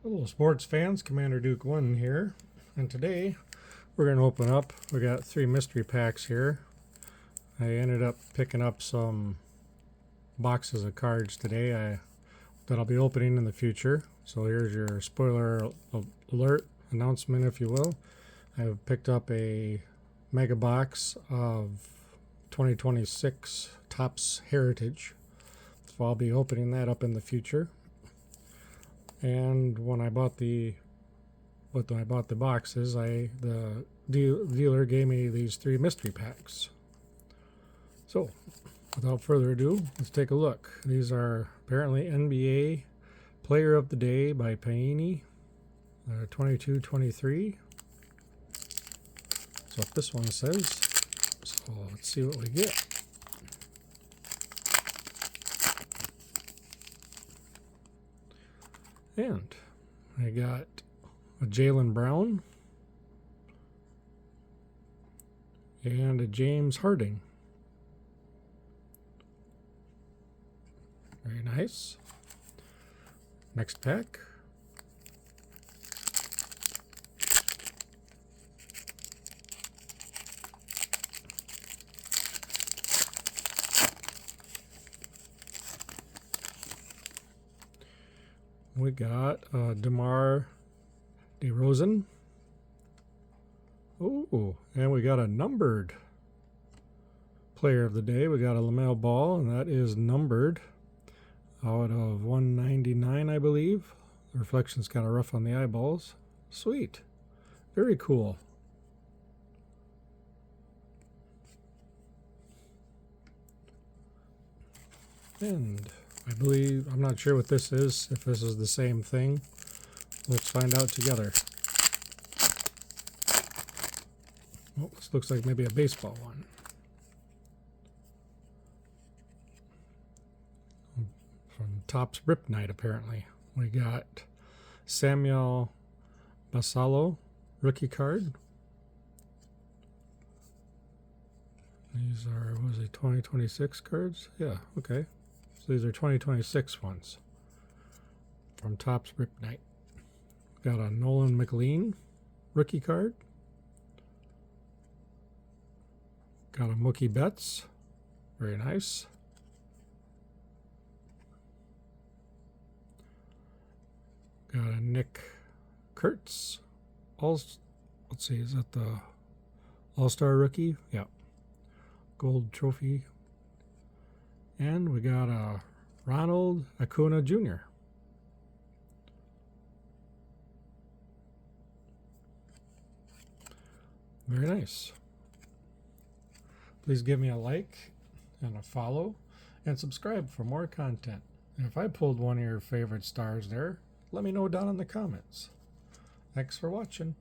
Hello sports fans, Commander Duke 1 here, and today we're going to open up, we got 3 mystery packs here. I ended up picking up some boxes of cards today that I'll be opening in the future. So here's your spoiler alert announcement, if you will. I've picked up a mega box of 2026 Topps Heritage, so I'll be opening that up in the future. And when I bought the boxes, the dealer gave me these 3 mystery packs. So, without further ado, let's take a look. These are apparently NBA Player of the Day by Panini, 22-23. That's what this one says. So let's see what we get. And I got a Jaylen Brown and a James Harden. Very nice. Next pack. We got DeMar DeRozan. Oh, and we got a numbered Player of the Day. We got a LaMelo Ball, and that is numbered out of 199, I believe. The reflection's kind of rough on the eyeballs. Sweet. Very cool. And I believe, I'm not sure what this is, if this is the same thing. Let's find out together. Oh, this looks like maybe a baseball one. From Topps Rip Night, apparently. We got Samuel Basallo, rookie card. These are, what was it, 2026 cards? Yeah, okay. So these are 2026 ones from Topps Rip Night. Got a Nolan McLean rookie card. Got a Mookie Betts. Very nice. Got a Nick Kurtz. Let's see, is that the All-Star rookie? Yeah. Gold trophy. And we got a Ronald Acuna Jr. Very nice. Please give me a like and a follow and subscribe for more content. And if I pulled one of your favorite stars there, let me know down in the comments. Thanks for watching.